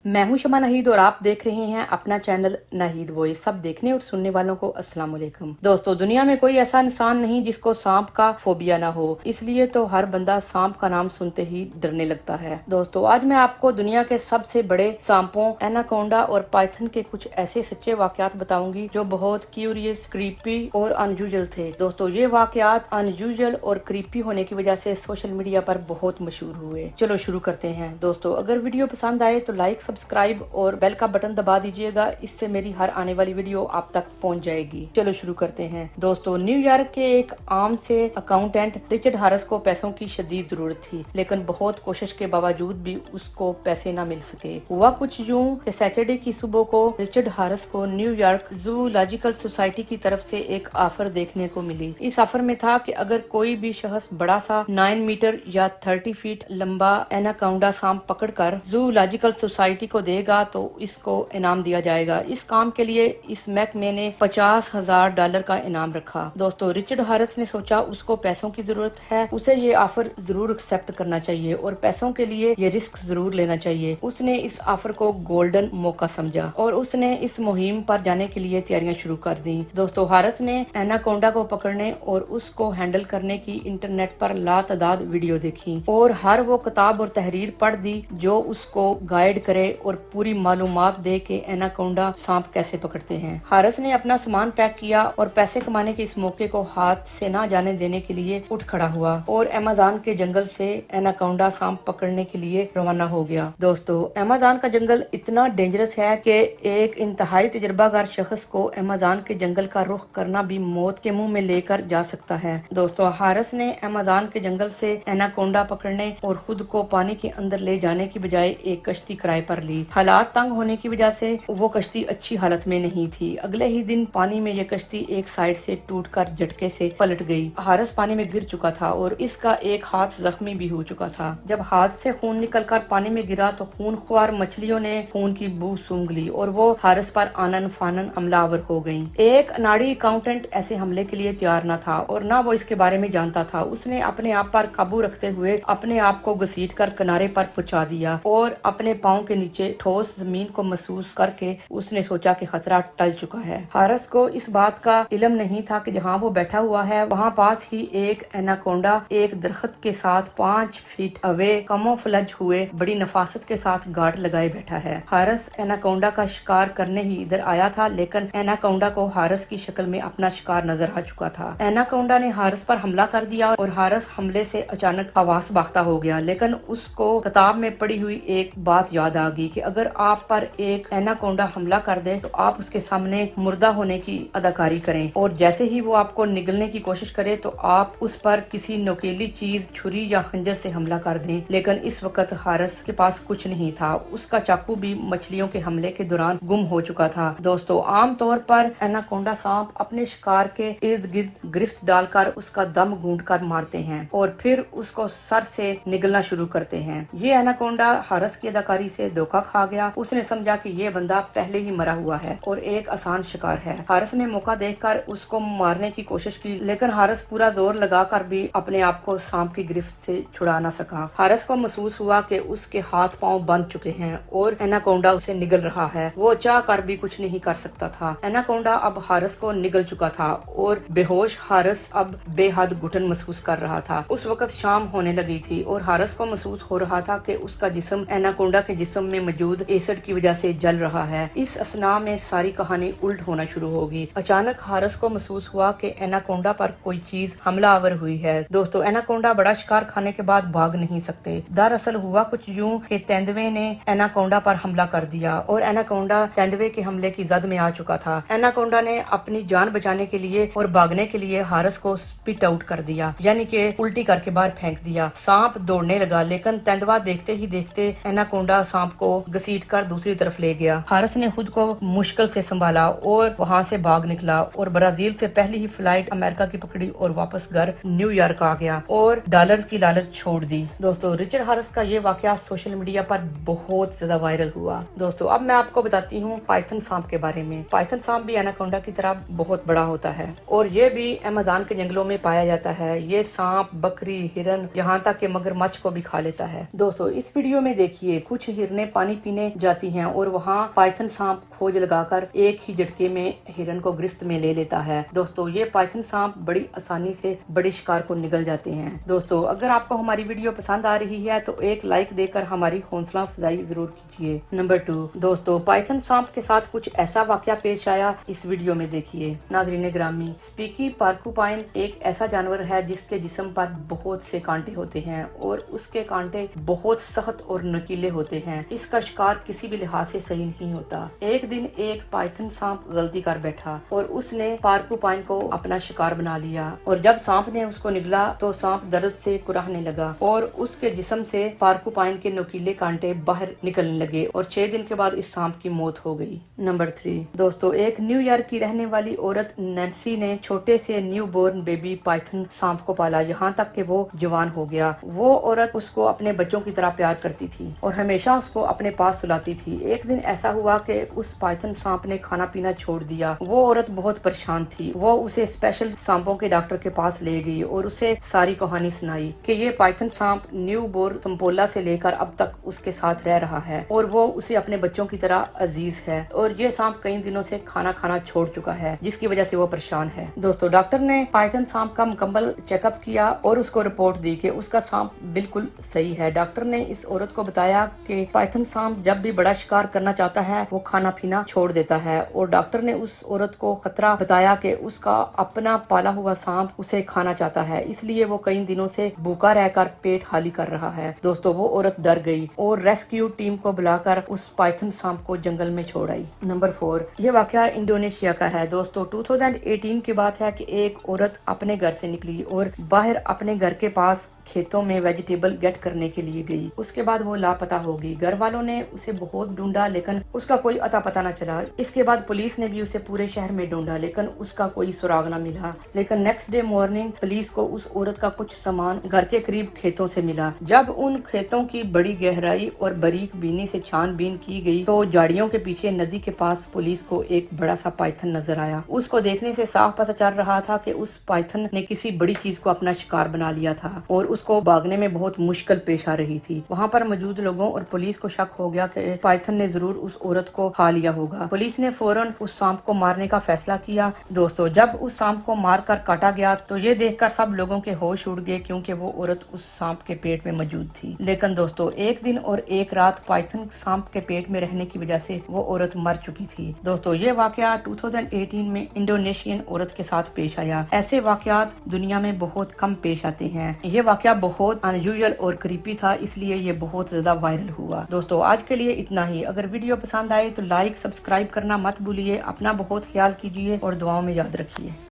मैं हूं शमा नाहीद और आप देख रहे हैं अपना चैनल नाहीद वॉइस। सब देखने और सुनने वालों को अस्सलाम वालेकुम। दोस्तों, दुनिया में कोई ऐसा इंसान नहीं जिसको सांप का फोबिया ना हो, इसलिए तो हर बंदा सांप का नाम सुनते ही डरने लगता है। दोस्तों, आज मैं आपको दुनिया के सबसे बड़े सांपों एनाकोंडा और पाइथन के कुछ ऐसे सच्चे वाकयात बताऊंगी जो बहुत क्यूरियस, क्रीपी और अनयूजुअल थे। दोस्तों, ये वाकयात अनयूजुअल और क्रीपी होने की वजह से सोशल मीडिया पर बहुत मशहूर हुए। चलो शुरू करते हैं। दोस्तों, अगर वीडियो पसंद आए तो लाइक, सब्सक्राइब और बेल का बटन दबा दीजिएगा, इससे मेरी हर आने वाली वीडियो आप तक पहुंच जाएगी। चलो शुरू करते हैं। दोस्तों, न्यूयॉर्क के एक आम से अकाउंटेंट रिचर्ड हारिस को पैसों की शदीद जरूरत थी, लेकिन बहुत कोशिश के बावजूद भी उसको पैसे न मिल सके। हुआ कुछ यूं कि सैटरडे की सुबह को रिचर्ड हारिस को न्यूयॉर्क जूलॉजिकल सोसाइटी की तरफ से एक ऑफर देखने को मिली। इस ऑफर में था कि अगर कोई भी शख्स बड़ा सा 9 मीटर या 30 फीट लंबा एनाकोंडा सांप पकड़कर जूलॉजिकल सोसाइटी को देगा तो इसको इनाम दिया जाएगा। इस काम के लिए इस महकमे ने $50,000 का इनाम रखा। दोस्तों, रिचर्ड हारिस ने सोचा उसको पैसों की जरूरत है, उसे ये ऑफर जरूर एक्सेप्ट करना चाहिए और पैसों के लिए ये रिस्क जरूर लेना चाहिए। उसने इस ऑफर को गोल्डन मौका समझा और उसने इस मुहिम पर जाने के लिए तैयारियां शुरू कर दी। दोस्तों, हारिस ने एनाकोंडा को पकड़ने और उसको हैंडल करने की इंटरनेट पर लातादाद वीडियो देखी और हर वो किताब और तहरीर पढ़ दी जो उसको गाइड करे और पूरी मालूमात दे के एनाकोंडा सांप कैसे पकड़ते हैं। हारिस ने अपना सामान पैक किया और पैसे कमाने के इस मौके को हाथ से ना जाने देने के लिए उठ खड़ा हुआ और अमेज़न के जंगल से एनाकोंडा सांप पकड़ने के लिए रवाना हो गया। दोस्तों, अमेज़न का जंगल इतना डेंजरस है कि एक इंतहाई तजुर्बाकार शख्स को अमेज़न के जंगल का रुख करना भी मौत के मुंह में लेकर जा सकता है। दोस्तों, हारिस ने अमेज़न के जंगल से एनाकोंडा पकड़ने और खुद को पानी के अंदर ले जाने की बजाय एक कश्ती किराए पर ली। हालात तंग होने की वजह से वो कश्ती अच्छी हालत में नहीं थी। अगले ही दिन पानी में ये कश्ती एक साइड से टूटकर झटके से पलट गई। हारिस पानी में गिर चुका था और इसका एक हाथ जख्मी भी हो चुका था। जब हाथ से खून निकलकर पानी में गिरा तो खून ख्वार मछलियों ने खून की बू सूंघ ली और वो हारिस पर आनन फानन हमलावर हो गयी। एक अनाड़ी अकाउंटेंट ऐसे हमले के लिए तैयार न था और न वो इसके बारे में जानता था। उसने अपने आप पर काबू रखते हुए अपने आप को घसीट कर किनारे पर पहुंचा दिया और अपने पाँव के नीचे ठोस जमीन को महसूस करके उसने सोचा कि खतरा टल चुका है। हारिस को इस बात का इल्म नहीं था कि जहाँ वो बैठा हुआ है वहाँ पास ही एक एनाकोंडा एक दरख्त के साथ 5 फीट अवे कैमोफ्लेज हुए बड़ी नफासत के साथ गार्ड लगाए बैठा है। हारिस एनाकोंडा का शिकार करने ही इधर आया था, लेकिन एनाकोंडा को हारिस की शक्ल में अपना शिकार नजर आ चुका था। एनाकोंडा ने हारिस पर हमला कर दिया और हारिस हमले से अचानक हवास बाख्ता हो गया, लेकिन उसको किताब में पड़ी हुई एक बात याद आ गई कि अगर आप पर एक एनाकोंडा हमला कर दे तो आप उसके सामने मुर्दा होने की अदाकारी करें और जैसे ही वो आपको निगलने की कोशिश करे तो आप उस पर किसी नुकीली चीज, छुरी या खंजर से हमला कर दें। लेकिन इस वक्त हारिस के पास कुछ नहीं था। उसका चाकू भी मछलियों के हमले के दौरान गुम हो चुका था। दोस्तों, आम तौर पर एनाकोंडा सांप अपने शिकार के इर्द गिर्द गिरफ्त डालकर उसका दम गूंथकर मारते हैं और फिर उसको सर से निगलना शुरू करते हैं। ये एनाकोंडा हारिस की अदाकारी से धोखा खा गया। उसने समझा कि ये बंदा पहले ही मरा हुआ है और एक आसान शिकार है। हारिस ने मौका देखकर उसको मारने की कोशिश की, लेकिन हारिस पूरा जोर लगाकर भी अपने आप को सांप की गिरफ्त से छुड़ा न सका। हारिस को महसूस हुआ कि उसके हाथ पांव बंध चुके हैं और एनाकोंडा उसे निगल रहा है। वो चाह कर भी कुछ नहीं कर सकता था। एनाकोंडा अब हारिस को निगल चुका था और बेहोश हारिस अब बेहद घुटन महसूस कर रहा था। उस वक्त शाम होने लगी थी और हारिस को महसूस हो रहा था कि उसका जिस्म एनाकोंडा के जिस्म में मौजूद एसिड की वजह से जल रहा है। इस असना में सारी कहानी उल्ट होना शुरू होगी। अचानक हारिस को महसूस हुआ कि एनाकोंडा पर कोई चीज हमलावर हुई है। दोस्तों, एनाकोंडा बड़ा शिकार खाने के बाद भाग नहीं सकते। दरअसल हुआ कुछ यूं कि तेंदुए ने एनाकोंडा पर हमला कर दिया और एनाकोंडा तेंदुए के हमले की जद में आ चुका था। एनाकोंडा ने अपनी जान बचाने के लिए और भागने के लिए हारिस को स्पिट आउट कर दिया, यानी कि उल्टी करके बाहर फेंक दिया। सांप दौड़ने लगा, लेकिन तेंदुआ देखते ही देखते एनाकोंडा सांप को घसीट कर दूसरी तरफ ले गया। हारिस ने खुद को मुश्किल से संभाला और वहाँ से भाग निकला और ब्राजील से पहली ही फ्लाइट अमेरिका की पकड़ी और वापस घर न्यूयॉर्क आ गया और डॉलर्स की लालच छोड़ दी। दोस्तों, रिचर्ड हारिस का ये वाकया सोशल मीडिया पर बहुत ज्यादा वायरल हुआ। दोस्तों, अब मैं आपको बताती हूँ पाइथन सांप के बारे में। पाइथन सांप भी एनाकोंडा की तरह बहुत बड़ा होता है और ये भी अमेज़न के जंगलों में पाया जाता है। ये सांप, बकरी, हिरन, यहाँ तक कि मगरमच्छ को भी खा लेता है। दोस्तों, इस वीडियो में देखिए कुछ हिरने पानी पीने जाती हैं और वहाँ पाइथन सांप खोज लगाकर एक ही झटके में हिरन को गिरफ्त में ले लेता है। दोस्तों ये पाइथन सांप बड़ी आसानी से बड़े शिकार को निगल जाते हैं। दोस्तों अगर आपको हमारी वीडियो पसंद आ रही है तो एक लाइक देकर हमारी हौसला अफजाई जरूर कीजिए। नंबर 2, दोस्तों पाइथन सांप के साथ कुछ ऐसा वाकया पेश आया, इस वीडियो में देखिए। नाज़रीन ग्रामी, स्पीकी पार्कुपाइन एक ऐसा जानवर है जिसके जिस्म पर बहुत से कांटे होते हैं और उसके कांटे बहुत सख्त और नुकीले होते हैं। इसका शिकार किसी भी लिहाज से सही नहीं होता। एक दिन एक पाइथन सांप गलती कर बैठा और उसने पार्कुपाइन को अपना शिकार बना लिया और जब सांप ने उसको निगला तो सांप दर्द से कुराहने लगा और उसके जिस्म से पार्कुपाइन के नुकीले कांटे बाहर निकलने लगे और 6 दिन के बाद इस सांप की मौत हो गई। नंबर 3, दोस्तों एक न्यूयॉर्क की रहने वाली औरत नैन्सी ने छोटे से न्यू बोर्न बेबी पाइथन सांप को पाला, यहाँ तक कि वो जवान हो गया। वो औरत उसको अपने बच्चों की तरह प्यार करती थी और हमेशा उसको अपने पास सुलाती थी। एक दिन ऐसा हुआ कि उस पाइथन सांप ने खाना पीना छोड़ दिया। वो औरत बहुत परेशान थी। वो उसे स्पेशल सांपों के डॉक्टर के पास ले गई और उसे सारी कहानी सुनाई कि ये पाइथन सांप न्यू बोर्न संपोला से लेकर अब तक उसके साथ रह रहा है और वो उसे अपने बच्चों की तरह अजीज है और ये सांप कई दिनों से खाना खाना छोड़ चुका है जिसकी वजह से वो परेशान है। दोस्तों डॉक्टर ने पाइथन सांप का मुकम्मल चेकअप किया और उसको रिपोर्ट दी कि उसका सांप बिल्कुल सही है। डॉक्टर ने इस औरत को बताया कि पाइथन सांप जब भी बड़ा शिकार करना चाहता है वो खाना पीना छोड़ देता है और डॉक्टर ने उस औरत को खतरा बताया कि उसका अपना पाला हुआ सांप उसे खाना चाहता है, इसलिए वो कई दिनों से भूखा रहकर पेट खाली कर रहा है। दोस्तों वो औरत डर गई और रेस्क्यू टीम को बुलाकर उस पाइथन सांप को जंगल में छोड़ आई। नंबर 4, ये वाकया इंडोनेशिया का है। दोस्तों 2018 की बात है कि एक औरत अपने घर से निकली और बाहर अपने घर के पास खेतों में वेजिटेबल गेट करने के लिए गई। उसके बाद वो लापता हो गई। घर वालों ने उसे बहुत ढूंढा लेकिन उसका कोई अता पता न चला। इसके बाद पुलिस ने भी उसे पूरे शहर में ढूंढा लेकिन उसका कोई सुराग न मिला। लेकिन नेक्स्ट डे मॉर्निंग पुलिस को उस औरत का कुछ सामान घर के करीब खेतों से मिला। जब उन खेतों की बड़ी गहराई और बारीक बीनी से छानबीन की गई तो झाड़ियों के पीछे नदी के पास पुलिस को एक बड़ा सा पाइथन नजर आया। उसको देखने से साफ पता चल रहा था कि उस पाइथन ने किसी बड़ी चीज को अपना शिकार बना लिया था और उसको भागने में बहुत मुश्किल पेश आ रही थी। वहाँ पर मौजूद लोगों और पुलिस को शक हो गया कि पाइथन ने जरूर उस औरत को खा लिया होगा। पुलिस ने फौरन उस सांप को मारने का फैसला किया। दोस्तों जब उस सांप को मारकर काटा गया तो ये देखकर सब लोगों के होश उड़ गए क्योंकि वो औरत उस सांप के पेट में मौजूद थी। लेकिन दोस्तों एक दिन और एक रात पाइथन सांप के पेट में रहने की वजह से वो औरत मर चुकी थी। दोस्तों ये वाकया 2018 में इंडोनेशियन औरत के साथ पेश आया। ऐसे वाकयात दुनिया में बहुत कम पेश आते हैं। ये वाकया बहुत अनयूजुअल और क्रीपी था, इसलिए ये बहुत ज्यादा वायरल हुआ। दोस्तों आज के लिए इतना ही। अगर वीडियो पसंद आए तो लाइक सब्सक्राइब करना मत भूलिए। अपना बहुत ख्याल कीजिए और दुआओं में याद रखिए।